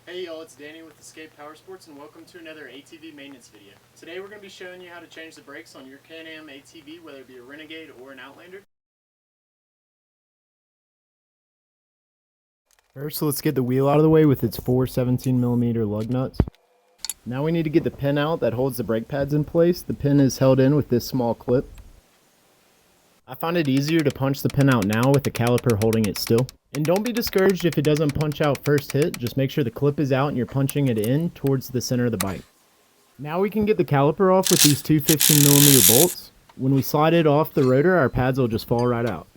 Hey y'all, it's Danny with Escape Power Sports and welcome to another ATV maintenance video. Today we're going to be showing you how to change the brakes on your Can-Am ATV, whether it be a Renegade or an Outlander. First, let's get the wheel out of the way with its four 17mm lug nuts. Now we need to get the pin out that holds the brake pads in place. The pin is held in with this small clip. I find it easier to punch the pin out now with the caliper holding it still. And don't be discouraged if it doesn't punch out first hit, just make sure the clip is out and you're punching it in towards the center of the bike. Now we can get the caliper off with these two 15mm bolts. When we slide it off the rotor, our pads will just fall right out.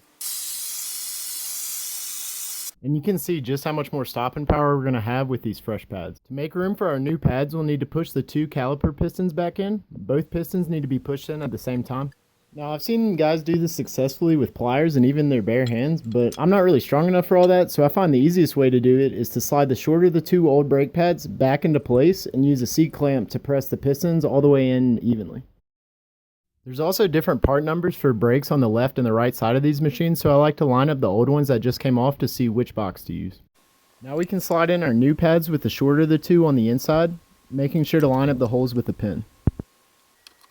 And you can see just how much more stopping power we're going to have with these fresh pads. To make room for our new pads, we'll need to push the two caliper pistons back in. Both pistons need to be pushed in at the same time. Now, I've seen guys do this successfully with pliers and even their bare hands, but I'm not really strong enough for all that, so I find the easiest way to do it is to slide the shorter of the two old brake pads back into place and use a C-clamp to press the pistons all the way in evenly. There's also different part numbers for brakes on the left and the right side of these machines, so I like to line up the old ones that just came off to see which box to use. Now we can slide in our new pads with the shorter of the two on the inside, making sure to line up the holes with the pin.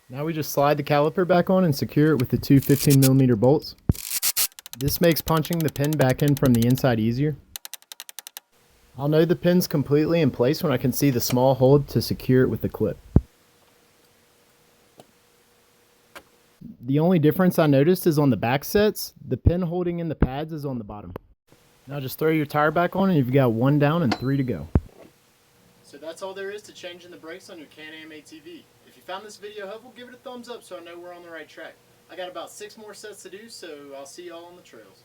Now we just slide the caliper back on and secure it with the two 15mm bolts. This makes punching the pin back in from the inside easier. I'll know the pin's completely in place when I can see the small hole to secure it with the clip. The only difference I noticed is on the back sets, the pin holding in the pads is on the bottom. Now just throw your tire back on and you've got one down and three to go. So that's all there is to changing the brakes on your Can-Am ATV. If you found this video helpful, give it a thumbs up so I know we're on the right track. I got about 6 more sets to do, so I'll see y'all on the trails.